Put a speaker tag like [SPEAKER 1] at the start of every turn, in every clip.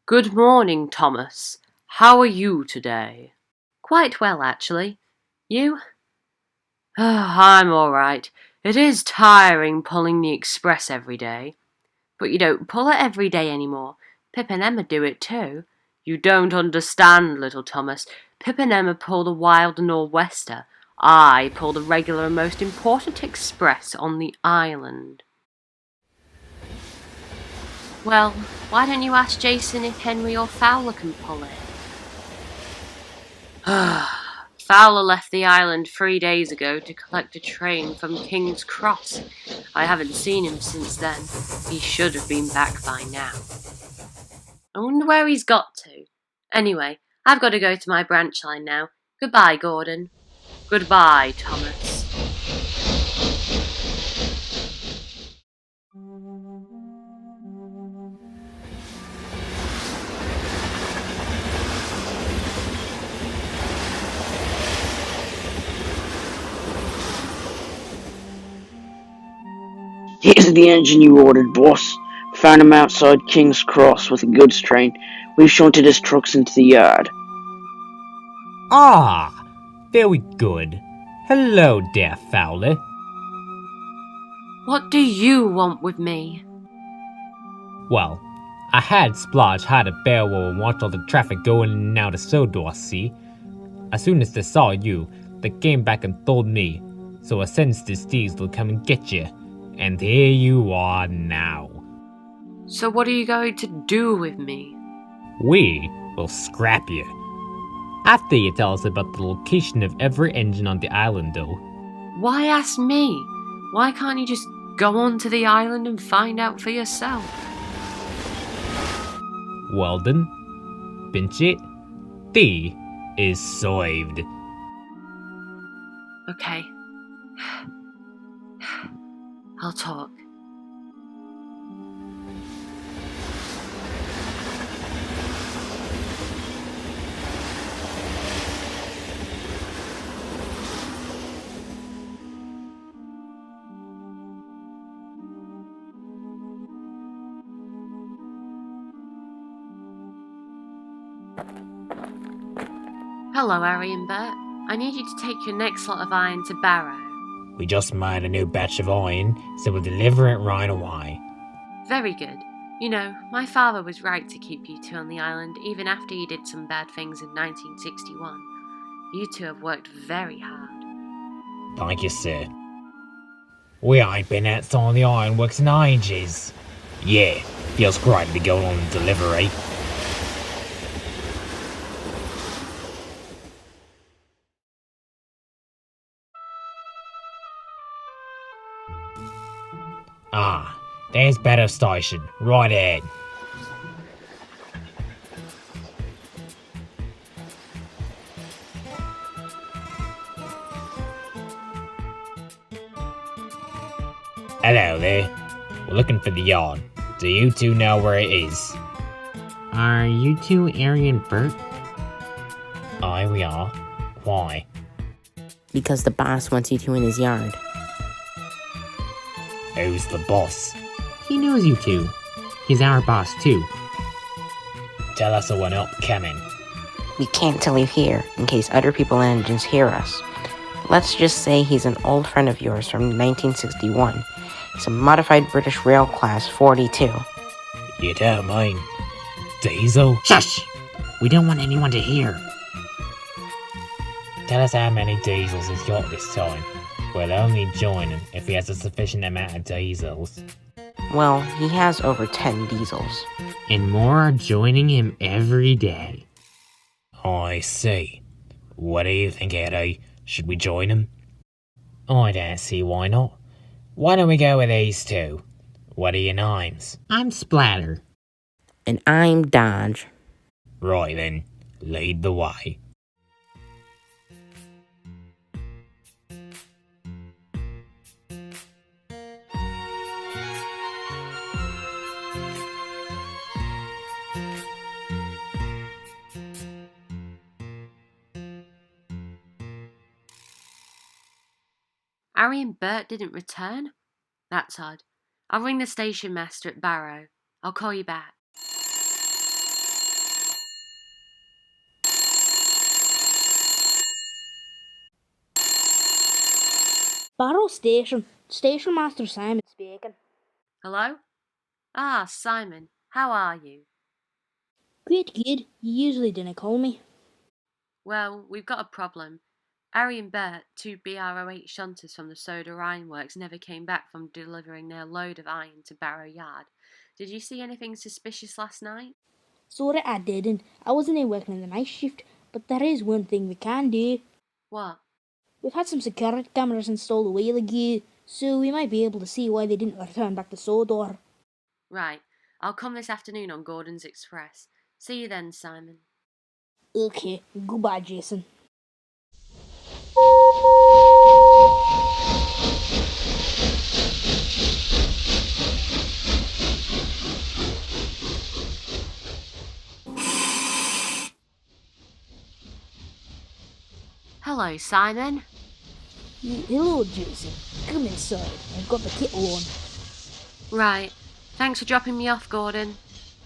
[SPEAKER 1] Good morning, Thomas. How are you today?
[SPEAKER 2] Quite well, actually. You?
[SPEAKER 1] I'm all right. It is tiring pulling the express every day.
[SPEAKER 2] But you don't pull it every day anymore. Pip and Emma do it too.
[SPEAKER 1] You don't understand, little Thomas.
[SPEAKER 2] Pip and Emma pull the wild nor'wester. I pull the regular and most important express on the island. Well, why don't you ask Jason if Henry or Fowler can pull it?
[SPEAKER 1] Fowler left the island 3 days ago to collect a train from King's Cross. I haven't seen him since then. He should have been back by now.
[SPEAKER 2] I wonder where he's got to. Anyway, I've got to go to my branch line now. Goodbye, Gordon.
[SPEAKER 1] Goodbye, Thomas.
[SPEAKER 3] Here's the engine you ordered, boss. Found him outside King's Cross with a goods train. We've shunted his trucks into the yard.
[SPEAKER 4] Ah, very good. Hello there, Fowler.
[SPEAKER 2] What do you want with me?
[SPEAKER 4] Well, I had Splodge hide a barrel and watch all the traffic going in and out of Sodor, see? As soon as they saw you, they came back and told me, so I sensed this diesel to come and get you. And here you are now.
[SPEAKER 1] So what are you going to do with me?
[SPEAKER 4] We will scrap you. After you tell us about the location of every engine on the island, though.
[SPEAKER 1] Why ask me? Why can't you just go onto the island and find out for yourself?
[SPEAKER 4] Well then, pinch it. Thee is saved.
[SPEAKER 1] Okay. I'll talk.
[SPEAKER 2] Hello, Harry and Bert. I need you to take your next lot of iron to Barrow.
[SPEAKER 4] We just made a new batch of iron, so we'll deliver it right away.
[SPEAKER 2] Very good. You know, my father was right to keep you two on the island, even after you did some bad things in 1961. You two have worked very hard.
[SPEAKER 4] Thank you, sir. We ain't been outside the ironworks in ages. Yeah, feels great to be going on a delivery. Ah, there's Better Station, right ahead. Hello there. We're looking for the yard. Do you two know where it is? Are you two Ari and Bert? Aye, we are. Why?
[SPEAKER 5] Because the boss wants you two in his yard.
[SPEAKER 4] Who's the boss?
[SPEAKER 5] He knows you two. He's our boss, too.
[SPEAKER 4] Tell us when up coming.
[SPEAKER 5] We can't tell you here, in case other people and engines hear us. Let's just say he's an old friend of yours from 1961. He's a modified British Rail Class 42.
[SPEAKER 4] You don't mind. Diesel?
[SPEAKER 5] Shush! We don't want anyone to hear.
[SPEAKER 4] Tell us how many diesels he's got this time. We'll only join him if he has a sufficient amount of diesels.
[SPEAKER 5] Well, he has over 10 diesels.
[SPEAKER 4] And more are joining him every day. I see. What do you think, Eddie? Should we join him? I don't see why not. Why don't we go with these two? What are your names?
[SPEAKER 5] I'm Splatter. And I'm Dodge.
[SPEAKER 4] Right then, lead the way.
[SPEAKER 2] Harry and Bert didn't return? That's odd. I'll ring the station master at Barrow. I'll call you back.
[SPEAKER 6] Barrow Station. Station Master Simon speaking.
[SPEAKER 2] Hello? Ah, Simon. How are you?
[SPEAKER 6] Great kid, you usually didn't call me.
[SPEAKER 2] Well, we've got a problem. Harry and Bert, two BR08 shunters from the Sodor Ironworks, never came back from delivering their load of iron to Barrow Yard. Did you see anything suspicious last night?
[SPEAKER 6] Sorry I didn't. I wasn't in working in the night shift, but there is one thing we can do.
[SPEAKER 2] What?
[SPEAKER 6] We've had some security cameras installed a while ago, so we might be able to see why they didn't return back to Sodor.
[SPEAKER 2] Right. I'll come this afternoon on Gordon's Express. See you then, Simon.
[SPEAKER 6] Okay, goodbye, Jason.
[SPEAKER 2] Hello, Simon.
[SPEAKER 6] Hello, Jason. Come inside. I've got the kettle on.
[SPEAKER 2] Right. Thanks for dropping me off, Gordon.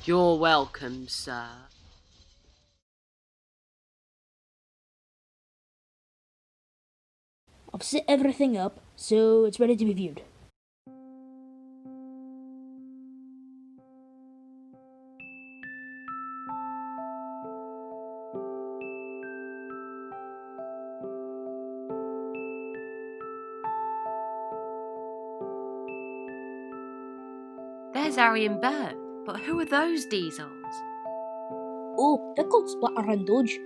[SPEAKER 2] You're welcome, sir.
[SPEAKER 6] I've set everything up, so it's ready to be viewed.
[SPEAKER 2] There's Harry and Bert, but who are those diesels?
[SPEAKER 6] Oh, they're called Splatter and Dodge.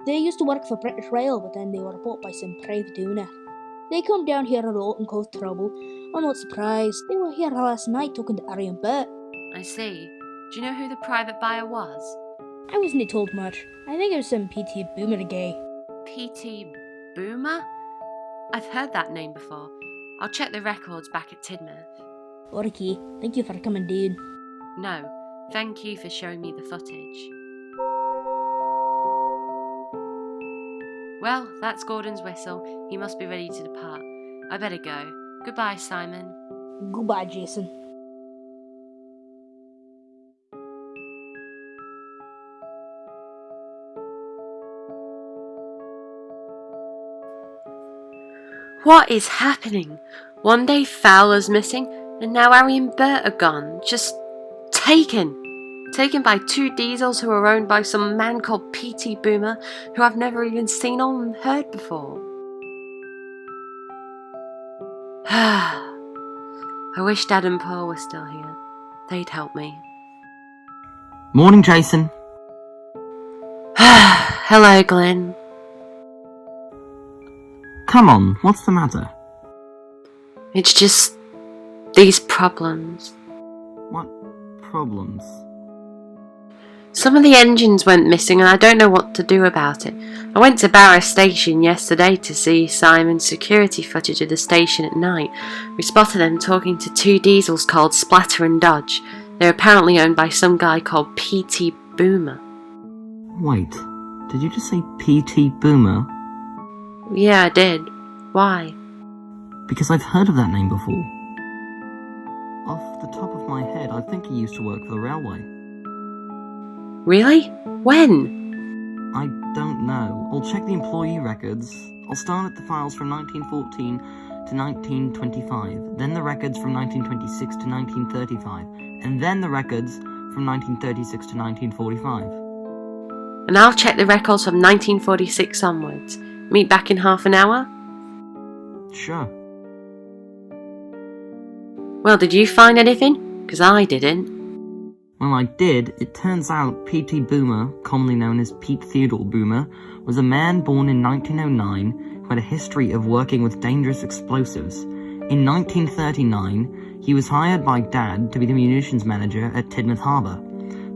[SPEAKER 6] They used to work for British Rail, but then they were bought by some private owner. They come down here a lot and cause trouble. I'm not surprised. They were here last night talking to Harry and Bert.
[SPEAKER 2] I see. Do you know who the private buyer was?
[SPEAKER 6] I wasn't told much. I think it was some PT Boomer guy.
[SPEAKER 2] P.T. Boomer? I've heard that name before. I'll check the records back at Tidmouth.
[SPEAKER 6] Okay, thank you for coming down.
[SPEAKER 2] No, thank you for showing me the footage. Well, that's Gordon's whistle. He must be ready to depart. I better go. Goodbye, Simon.
[SPEAKER 6] Goodbye, Jason.
[SPEAKER 2] What is happening? One day Fowler's missing, and now Harry and Bert are gone. Just taken. Taken by two diesels who are owned by some man called P.T. Boomer, who I've never even seen or heard before. I wish Dad and Paul were still here. They'd help me.
[SPEAKER 3] Morning, Jason.
[SPEAKER 2] Hello, Glenn.
[SPEAKER 3] Come on, what's the matter?
[SPEAKER 2] It's just these problems.
[SPEAKER 3] What problems?
[SPEAKER 2] Some of the engines went missing and I don't know what to do about it. I went to Barrow Station yesterday to see Simon's security footage of the station at night. We spotted them talking to two diesels called Splatter and Dodge. They're apparently owned by some guy called P.T. Boomer.
[SPEAKER 3] Wait, did you just say P.T. Boomer?
[SPEAKER 2] Yeah, I did. Why?
[SPEAKER 3] Because I've heard of that name before. Off the top of my head, I think he used to work for the railway.
[SPEAKER 2] Really? When?
[SPEAKER 3] I don't know. I'll check the employee records. I'll start at the files from 1914 to 1925, then the records from 1926 to 1935, and then the records from 1936 to 1945.
[SPEAKER 2] And I'll check the records from 1946 onwards. Meet back in half an hour?
[SPEAKER 3] Sure.
[SPEAKER 2] Well, did you find anything? 'Cause I didn't.
[SPEAKER 3] Well, I did. It turns out P.T. Boomer, commonly known as Pete Theodore Boomer, was a man born in 1909 who had a history of working with dangerous explosives. In 1939, he was hired by Dad to be the munitions manager at Tidmouth Harbour.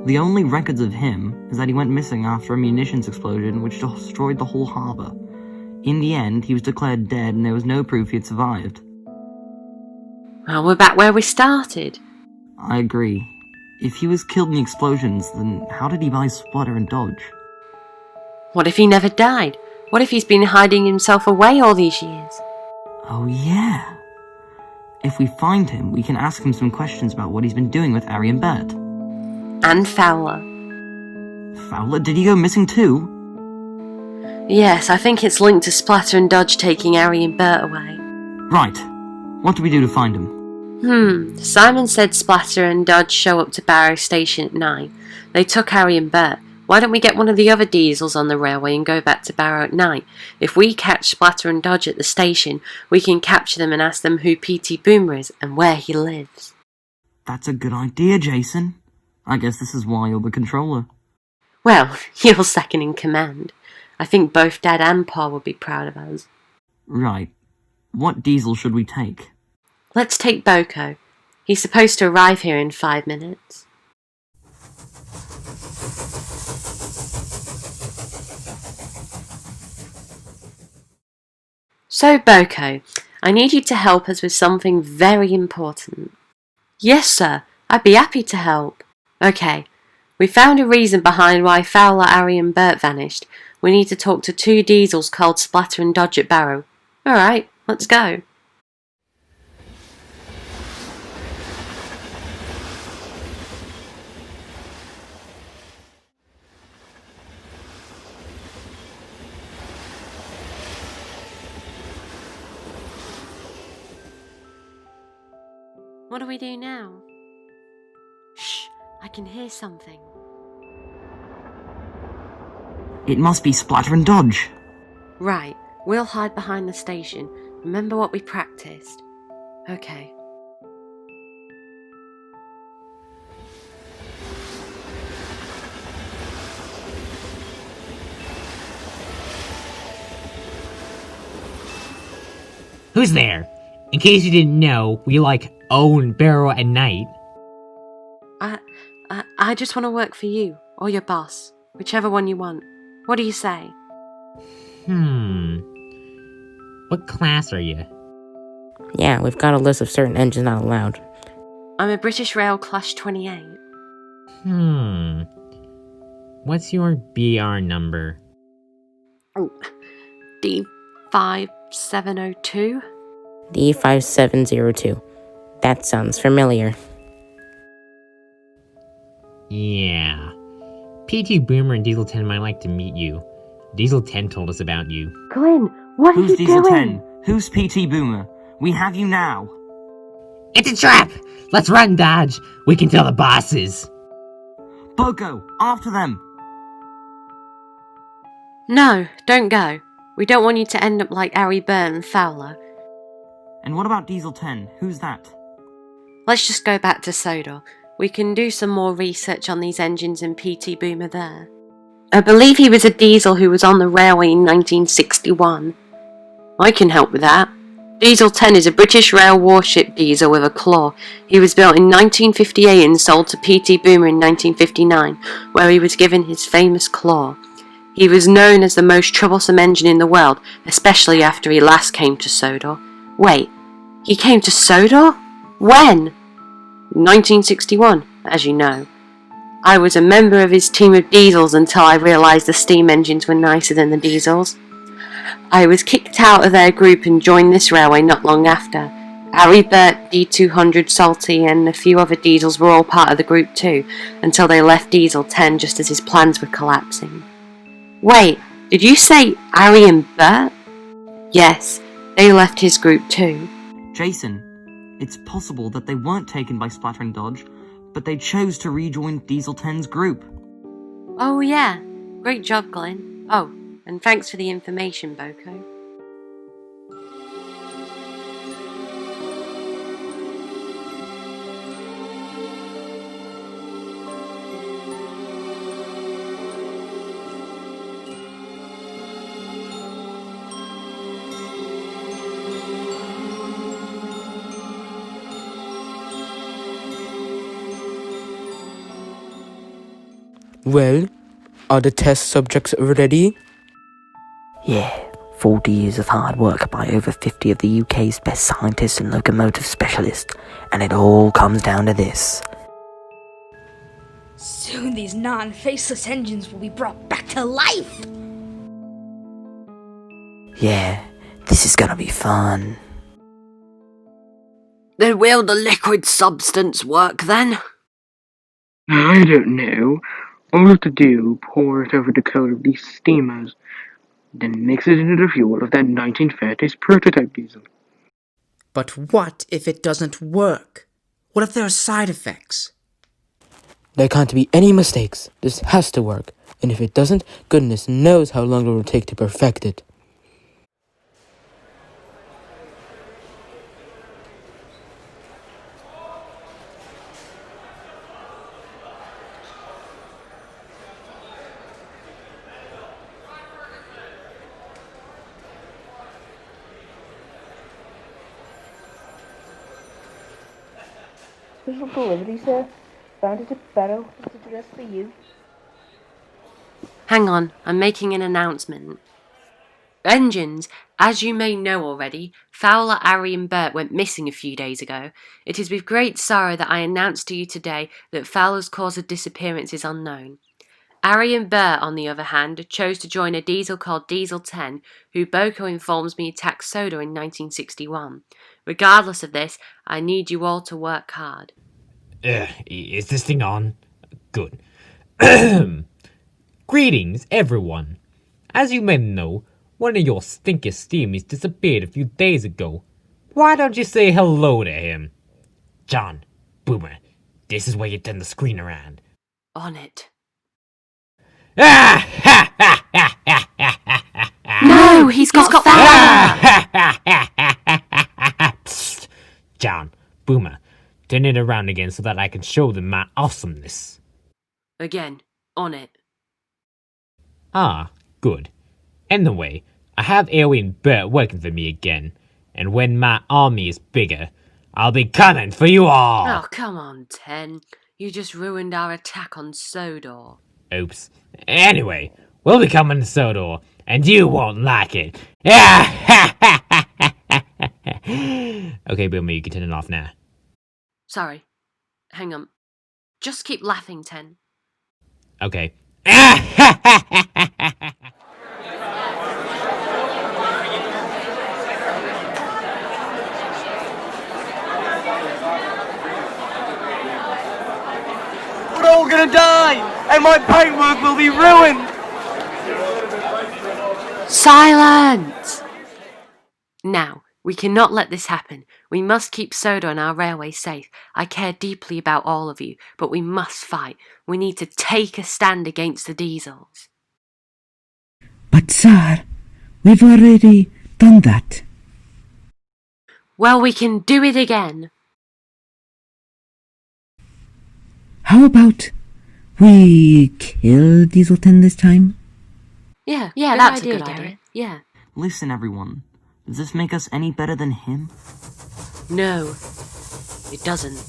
[SPEAKER 3] The only records of him is that he went missing after a munitions explosion which destroyed the whole harbour. In the end, he was declared dead and there was no proof he had survived.
[SPEAKER 2] Well, we're back where we started.
[SPEAKER 3] I agree. If he was killed in the explosions, then how did he buy Splatter and Dodge?
[SPEAKER 2] What if he never died? What if he's been hiding himself away all these years?
[SPEAKER 3] Oh yeah. If we find him, we can ask him some questions about what he's been doing with Harry and Bert.
[SPEAKER 2] And Fowler.
[SPEAKER 3] Fowler? Did he go missing too?
[SPEAKER 2] Yes, I think it's linked to Splatter and Dodge taking Harry and Bert away.
[SPEAKER 3] Right. What do we do to find him?
[SPEAKER 2] Simon said Splatter and Dodge show up to Barrow Station at 9. They took Harry and Bert. Why don't we get one of the other diesels on the railway and go back to Barrow at night? If we catch Splatter and Dodge at the station, we can capture them and ask them who P.T. Boomer is and where he lives.
[SPEAKER 3] That's a good idea, Jason. I guess this is why you're the controller.
[SPEAKER 2] Well, you're second in command. I think both Dad and Pa would be proud of us.
[SPEAKER 3] Right. What diesel should we take?
[SPEAKER 2] Let's take Boko. He's supposed to arrive here in 5 minutes. So, Boko, I need you to help us with something very important. Yes, sir. I'd be happy to help. Okay. We found a reason behind why Fowler, Harry and Bert vanished. We need to talk to 2 diesels called Splatter and Dodge at Barrow. Alright, let's go. What do we do now? Shh, I can hear something.
[SPEAKER 3] It must be Splatter and Dodge.
[SPEAKER 2] Right, we'll hide behind the station. Remember what we practiced. Okay.
[SPEAKER 4] Who's there? In case you didn't know, we own Barrow at night.
[SPEAKER 2] I just want to work for you, or your boss. Whichever one you want. What do you say?
[SPEAKER 4] What class are you?
[SPEAKER 5] Yeah, we've got a list of certain engines not allowed.
[SPEAKER 2] I'm a British Rail Class 28.
[SPEAKER 4] What's your BR number?
[SPEAKER 2] Oh, D5702?
[SPEAKER 5] D5702. That sounds familiar.
[SPEAKER 4] Yeah. P.T. Boomer and Diesel 10 might like to meet you. Diesel 10 told us about you.
[SPEAKER 2] Glenn, what
[SPEAKER 3] Who's
[SPEAKER 2] are you
[SPEAKER 3] Diesel
[SPEAKER 2] doing?
[SPEAKER 3] 10? Who's P.T. Boomer? We have you now.
[SPEAKER 4] It's a trap! Let's run, Dodge! We can tell the bosses!
[SPEAKER 3] Boko, after them!
[SPEAKER 2] No, don't go. We don't want you to end up like Harry, Bert and Fowler.
[SPEAKER 3] And what about Diesel 10? Who's that?
[SPEAKER 2] Let's just go back to Sodor. We can do some more research on these engines and P.T. Boomer there. I believe he was a diesel who was on the railway in 1961. I can help with that. Diesel 10 is a British Rail warship diesel with a claw. He was built in 1958 and sold to P.T. Boomer in 1959, where he was given his famous claw. He was known as the most troublesome engine in the world, especially after he last came to Sodor. Wait, he came to Sodor? When? 1961, as you know. I was a member of his team of diesels until I realised the steam engines were nicer than the diesels. I was kicked out of their group and joined this railway not long after. Harry, Bert, D200, Salty and a few other diesels were all part of the group too, until they left Diesel 10 just as his plans were collapsing. Wait, did you say Harry and Bert? Yes, they left his group too.
[SPEAKER 3] Jason, it's possible that they weren't taken by Splatter and Dodge, but they chose to rejoin Diesel 10's group.
[SPEAKER 2] Oh yeah, great job, Glenn. Oh, and thanks for the information, Boko.
[SPEAKER 7] Well, are the test subjects ready?
[SPEAKER 8] Yeah, 40 years of hard work by over 50 of the UK's best scientists and locomotive specialists, and it all comes down to this.
[SPEAKER 6] Soon these non-faceless engines will be brought back to life!
[SPEAKER 8] Yeah, this is gonna be fun.
[SPEAKER 2] Then will the liquid substance work then?
[SPEAKER 9] I don't know. All you have to do, pour it over the coat of these steamers, then mix it into the fuel of that 1930s prototype diesel.
[SPEAKER 10] But what if it doesn't work? What if there are side effects?
[SPEAKER 7] There can't be any mistakes. This has to work. And if it doesn't, goodness knows how long it will take to perfect it.
[SPEAKER 6] Special delivery, sir. Found it at Barrow. It's addressed for you.
[SPEAKER 2] Hang on, I'm making an announcement. Engines, as you may know already, Fowler, Ari and Bert went missing a few days ago. It is with great sorrow that I announce to you today that Fowler's cause of disappearance is unknown. Ari and Bert, on the other hand, chose to join a diesel called Diesel 10, who Boko informs me attacked Sodor in 1961. Regardless of this, I need you all to work hard.
[SPEAKER 4] Is this thing on? Good. Greetings, everyone. As you may know, one of your stinky steamies disappeared a few days ago. Why don't you say hello to him? John, Boomer, this is where you turn the screen around.
[SPEAKER 2] On it.
[SPEAKER 4] Ah! Ha! Ha! Ha! Ha! Ha! Ha!
[SPEAKER 2] No, he's got
[SPEAKER 4] Fowler! Psst. John, Boomer, turn it around again so that I can show them my awesomeness.
[SPEAKER 2] Again, on it.
[SPEAKER 4] Ah, good. Anyway, I have Aoi and Bert working for me again, and when my army is bigger, I'll be coming for you all!
[SPEAKER 2] Oh, come on, Ten. You just ruined our attack on Sodor.
[SPEAKER 4] Oops. Anyway, we'll be coming to Sodor, and you won't like it. Okay, Boomer, you can turn it off now.
[SPEAKER 2] Sorry. Hang on. Just keep laughing, Ten.
[SPEAKER 4] Okay.
[SPEAKER 11] We're all gonna die, and my paintwork will be ruined!
[SPEAKER 2] Silence! Now, we cannot let this happen. We must keep Sodor and our railway safe. I care deeply about all of you, but we must fight. We need to take a stand against the diesels.
[SPEAKER 12] But, sir, we've already done that.
[SPEAKER 2] Well, we can do it again.
[SPEAKER 12] How about we kill Diesel 10 this time?
[SPEAKER 2] Yeah, that's a good idea. Yeah.
[SPEAKER 3] Listen, everyone. Does this make us any better than him?
[SPEAKER 2] No, it doesn't.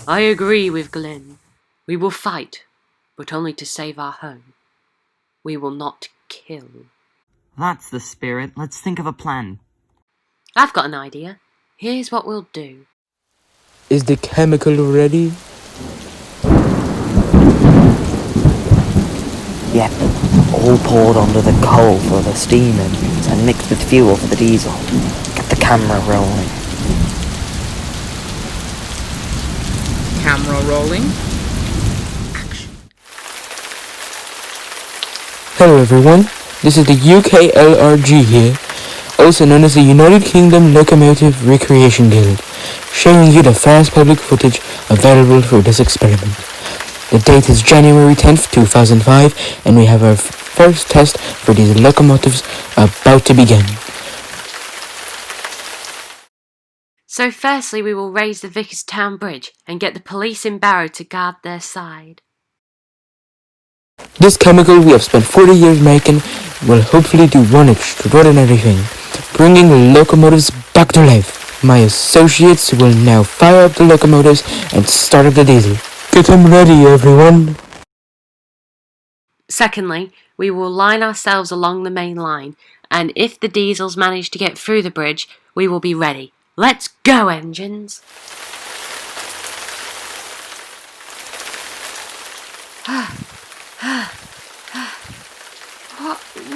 [SPEAKER 2] I agree with Glenn. We will fight, but only to save our home. We will not kill.
[SPEAKER 3] That's the spirit. Let's think of a plan.
[SPEAKER 2] I've got an idea. Here's what we'll do.
[SPEAKER 7] Is the chemical ready?
[SPEAKER 8] Yep, all poured onto the coal for the steam engines and mixed with fuel for the diesel. Get the camera rolling.
[SPEAKER 10] Camera rolling.
[SPEAKER 7] Hello everyone, this is the UKLRG here, also known as the United Kingdom Locomotive Recreation Guild, showing you the fast public footage available for this experiment. The date is January 10th, 2005, and we have our first test for these locomotives about to begin.
[SPEAKER 2] So firstly, we will raise the Vickerstown Bridge and get the police in Barrow to guard their side.
[SPEAKER 7] This chemical we have spent 40 years making will hopefully do one extraordinary thing, bringing locomotives back to life. My associates will now fire up the locomotives and start up the diesel. Get them ready, everyone.
[SPEAKER 2] Secondly, we will line ourselves along the main line, and if the diesels manage to get through the bridge, we will be ready. Let's go, engines!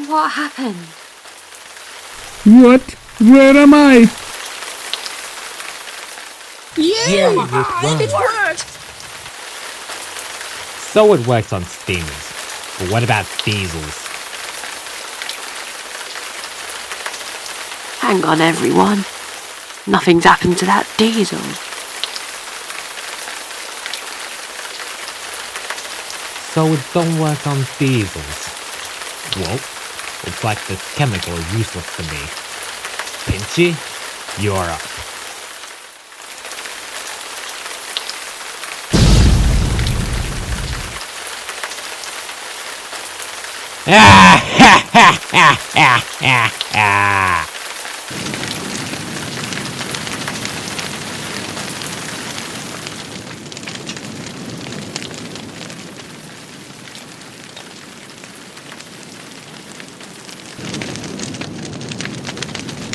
[SPEAKER 2] What happened?
[SPEAKER 12] What? Where am I?
[SPEAKER 10] Yeah, it worked!
[SPEAKER 4] So it works on steamers. But what about diesels?
[SPEAKER 2] Hang on, everyone. Nothing's happened to that diesel.
[SPEAKER 4] So it don't work on diesels. Well, looks like this chemical is useless to me. Pinchy, you're up.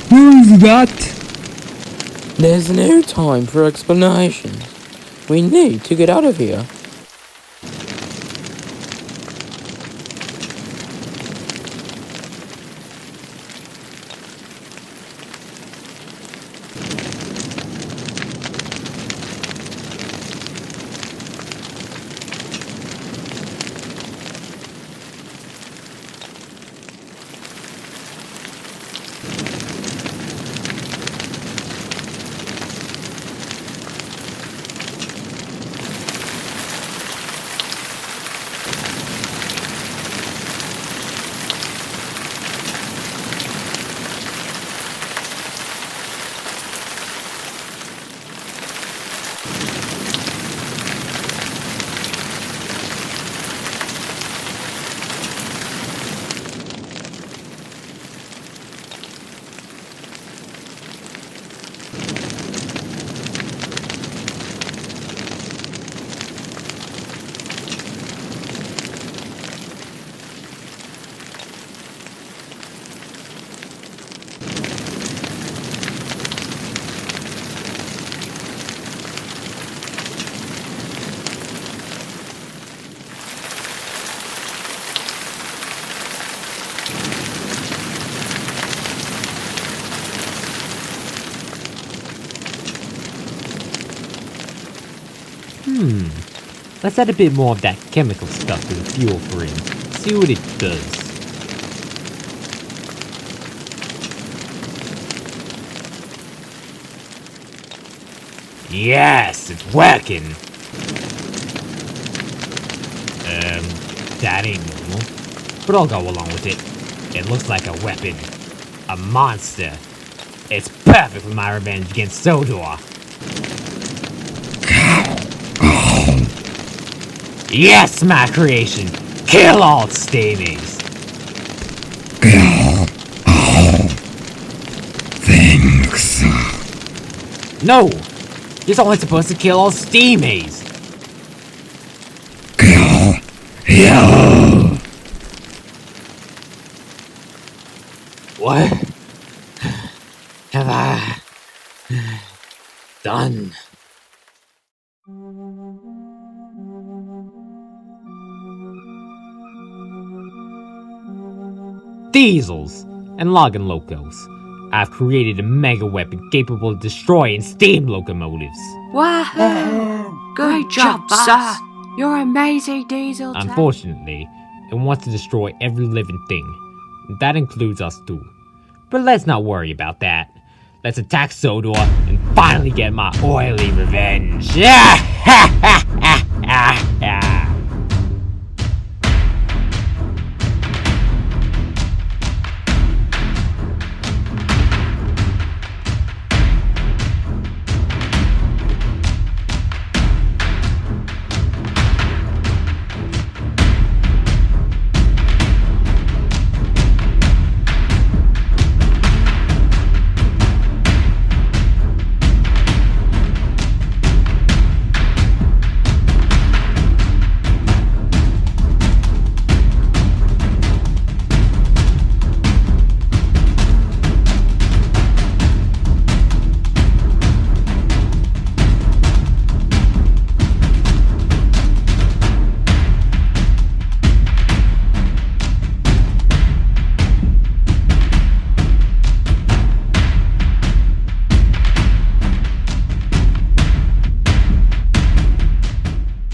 [SPEAKER 12] Who's that?
[SPEAKER 7] There's no time for explanations. We need to get out of here.
[SPEAKER 4] Let's add a bit more of that chemical stuff to the fuel for him. See what it does. Yes, it's working! That ain't normal. But I'll go along with it. It looks like a weapon. A monster. It's perfect for my revenge against Sodor. Yes, my creation! Kill all steamies!
[SPEAKER 12] Thanks.
[SPEAKER 4] No! You're only supposed to kill all steamies!
[SPEAKER 12] Yeah.
[SPEAKER 4] What have I done? Diesels and Logan Locos. I've created a mega weapon capable of destroying steam locomotives.
[SPEAKER 2] Wahoo! Good job, sir. You're amazing, Diesel.
[SPEAKER 4] Unfortunately, it wants to destroy every living thing. That includes us too. But let's not worry about that. Let's attack Sodor and finally get my oily revenge.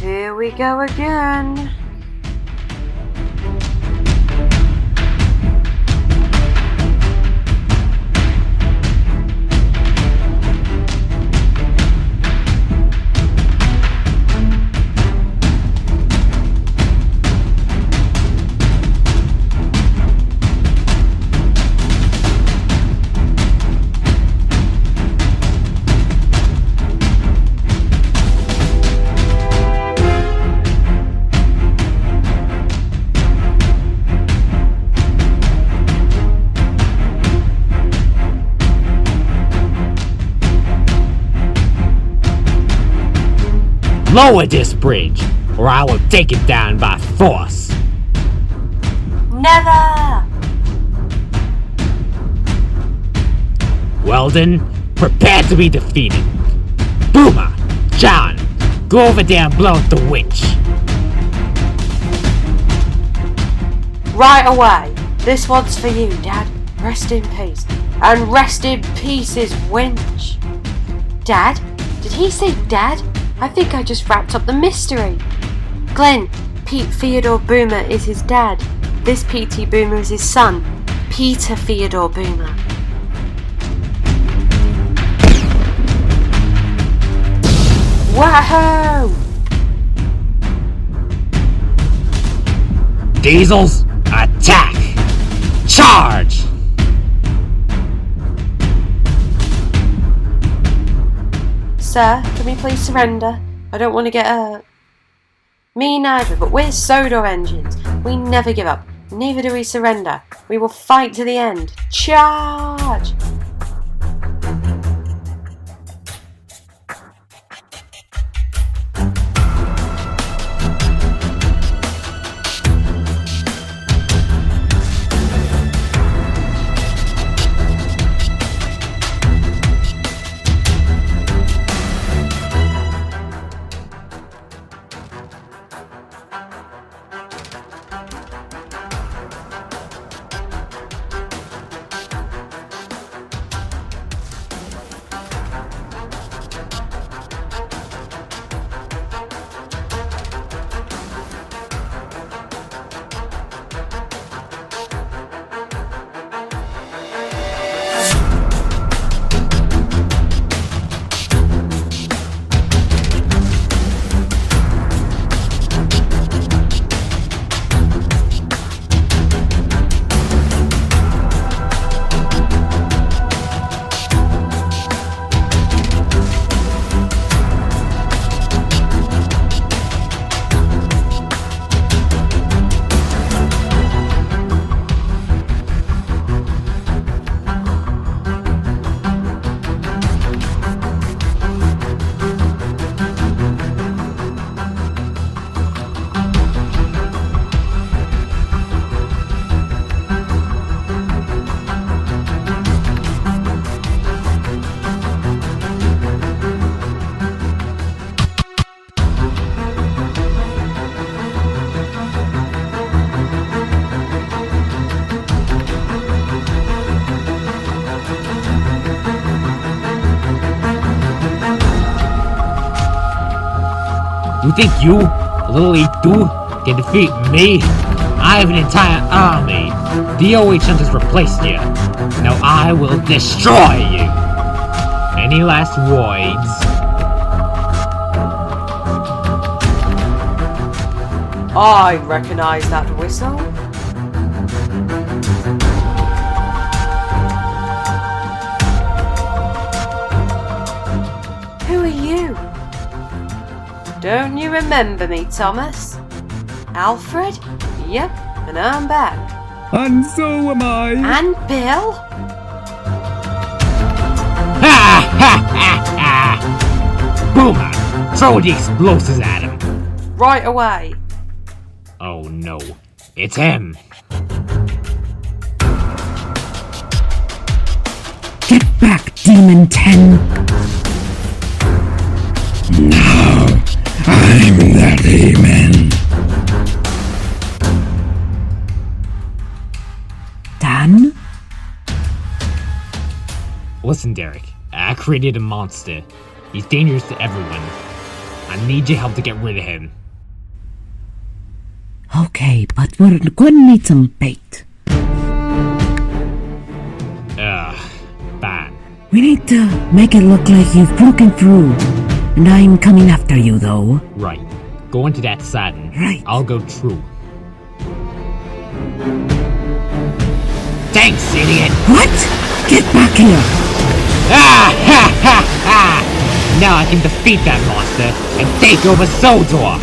[SPEAKER 2] Here we go again.
[SPEAKER 4] Lower this bridge, or I will take it down by force.
[SPEAKER 2] Never!
[SPEAKER 4] Well then, prepare to be defeated. Boomer, John, go over there and blow up the witch.
[SPEAKER 2] Right away. This one's for you, Dad. Rest in peace. And rest in peace his winch. Dad? Did he say Dad? I think I just wrapped up the mystery. Glenn, Pete Theodore Boomer is his dad. This P.T. Boomer is his son, Peter Theodore Boomer. Wahoo!
[SPEAKER 4] Diesels, attack! Charge!
[SPEAKER 2] Sir, can we please surrender? I don't want to get hurt. Me neither, but we're Sodor engines. We never give up. Neither do we surrender. We will fight to the end. Charge!
[SPEAKER 4] You think you, little E2, can defeat me? I have an entire army. The OH hunters replaced you. Now I will destroy you. Any last words?
[SPEAKER 2] I recognise that whistle. Who are you? Don't you remember me, Thomas? Alfred? Yep, and I'm back.
[SPEAKER 13] And so am I.
[SPEAKER 2] And Bill?
[SPEAKER 4] Ha ha ha ha! Boomer, throw the explosives at him.
[SPEAKER 2] Right away.
[SPEAKER 4] Oh no, it's him.
[SPEAKER 12] Get back, Demon 10!
[SPEAKER 13] Now, I'm the demon.
[SPEAKER 12] Dan?
[SPEAKER 4] Listen, Derek, I created a monster. He's dangerous to everyone. I need your help to get rid of him.
[SPEAKER 12] Okay, but we're going to need some bait.
[SPEAKER 4] Bad.
[SPEAKER 12] We need to make it look like you've broken through. And I'm coming after you, though.
[SPEAKER 4] Right. Go into that satin.
[SPEAKER 12] Right.
[SPEAKER 4] I'll go true. Thanks, idiot!
[SPEAKER 12] What? Get back here!
[SPEAKER 4] Ah ha ha ha! Now I can defeat that monster and take over Sodor!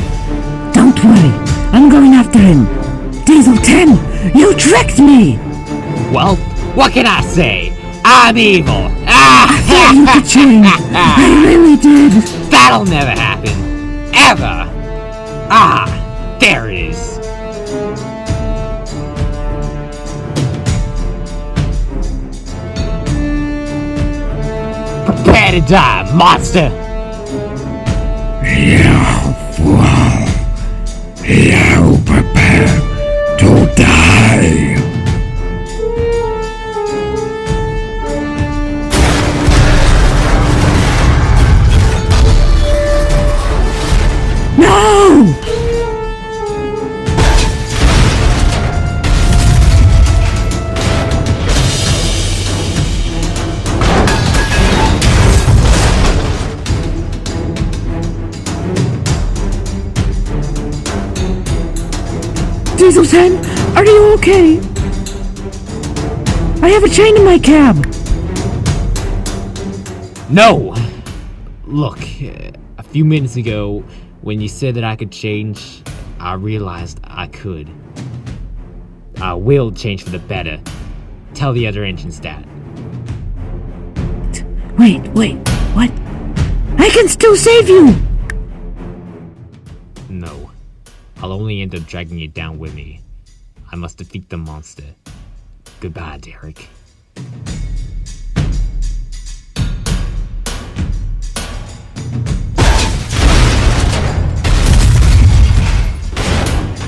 [SPEAKER 12] Don't worry, I'm going after him. Diesel 10, you tricked me!
[SPEAKER 4] Well, what can I say? I'm evil! Ah!
[SPEAKER 12] I thought you could change. I really did.
[SPEAKER 4] That'll never happen. ever! Ah, there it is. Prepare to die, monster!
[SPEAKER 13] You fool! You prepare to die!
[SPEAKER 12] No! Diesel 10, are you okay? I have a chain in my cab.
[SPEAKER 4] No! Look, a few minutes ago, when you said that I could change, I realized I could. I will change for the better. Tell the other engines that.
[SPEAKER 12] Wait, what? I can still save you!
[SPEAKER 4] No. I'll only end up dragging you down with me. I must defeat the monster. Goodbye, Derek.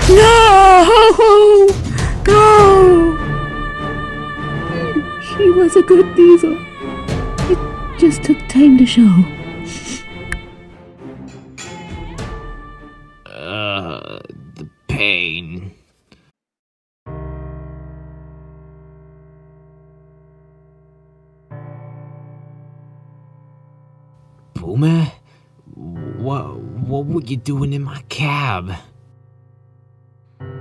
[SPEAKER 12] No! No! She was a good Diesel. It just took time to show.
[SPEAKER 4] The pain. Boomer? What were you doing in my cab?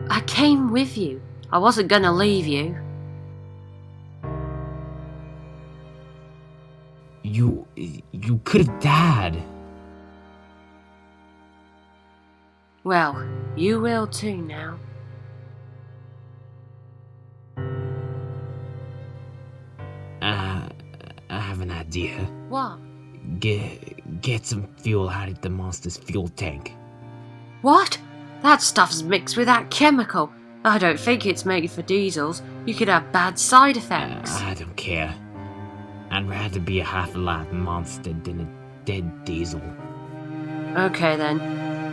[SPEAKER 2] I came with you. I wasn't gonna leave you.
[SPEAKER 4] You could have died.
[SPEAKER 2] Well, you will too now.
[SPEAKER 4] I have an idea.
[SPEAKER 2] What?
[SPEAKER 4] Get some fuel out of the monster's fuel tank.
[SPEAKER 2] What? That stuff's mixed with that chemical. I don't think it's made for diesels. You could have bad side effects.
[SPEAKER 4] I don't care. I'd rather be a half-alive monster than a dead diesel.
[SPEAKER 2] Okay then.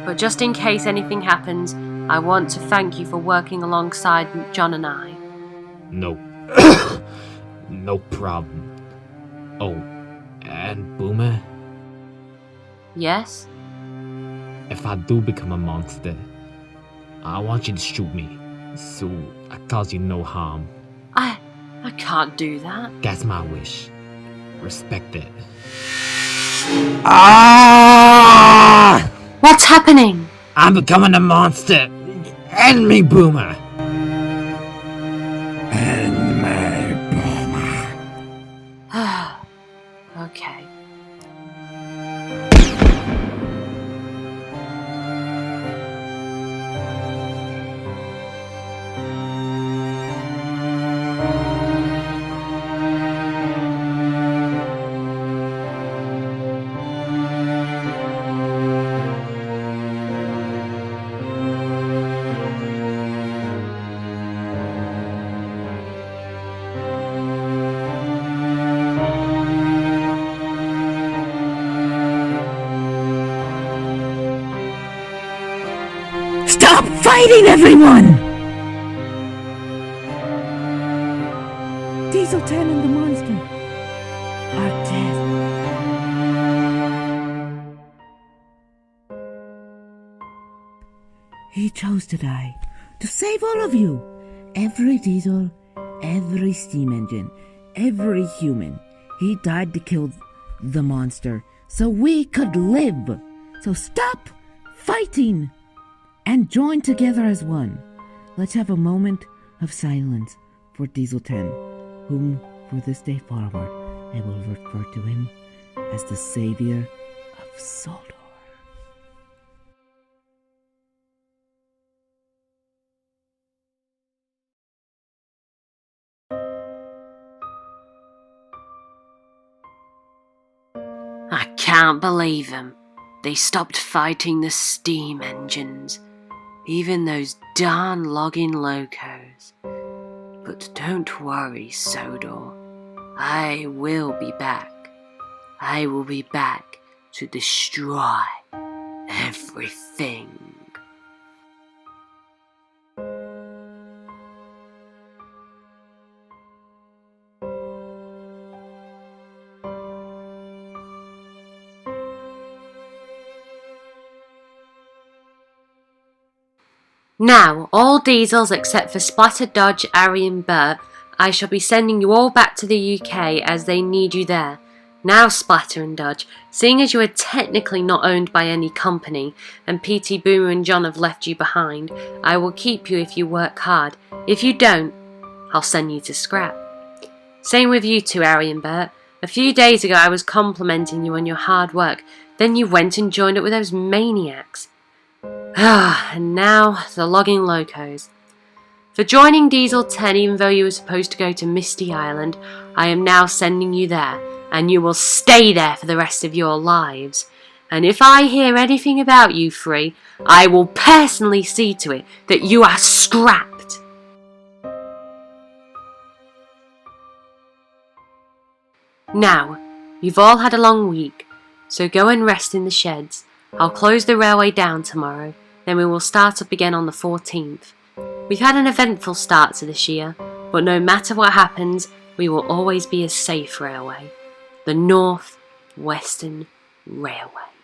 [SPEAKER 2] But just in case anything happens, I want to thank you for working alongside John and I.
[SPEAKER 4] No. No problem. Oh, and Boomer?
[SPEAKER 2] Yes?
[SPEAKER 4] If I do become a monster, I want you to shoot me, so I cause you no harm.
[SPEAKER 2] I can't do that.
[SPEAKER 4] That's my wish. Respect it.
[SPEAKER 2] Ah! What's happening?
[SPEAKER 4] I'm becoming a monster! End me, Boomer!
[SPEAKER 13] And my Boomer.
[SPEAKER 2] Okay.
[SPEAKER 12] Stop fighting, everyone! Diesel 10 and the monster are dead. He chose to die to save all of you. Every diesel, every steam engine, every human. He died to kill the monster so we could live. So stop fighting and join together as one. Let's have a moment of silence for Diesel 10, whom for this day forward I will refer to him as the savior of Sodor.
[SPEAKER 2] I can't believe them. they stopped fighting the steam engines, even those darn logging locos. But don't worry, Sodor. I will be back. I will be back to destroy everything. Now, all diesels except for Splatter, Dodge, Ari and Bert, I shall be sending you all back to the UK as they need you there. Now, Splatter and Dodge, seeing as you are technically not owned by any company, and PT Boomer and John have left you behind, I will keep you if you work hard. If you don't, I'll send you to scrap. Same with you two, Ari and Bert. A few days ago I was complimenting you on your hard work, then you went and joined up with those maniacs. And now, the logging locos. For joining Diesel 10 even though you were supposed to go to Misty Island, I am now sending you there, and you will stay there for the rest of your lives. And if I hear anything about you three, I will personally see to it that you are scrapped. Now, you've all had a long week, so go and rest in the sheds. I'll close the railway down tomorrow, then we will start up again on the 14th. We've had an eventful start to this year, but no matter what happens, we will always be a safe railway. The North Western Railway.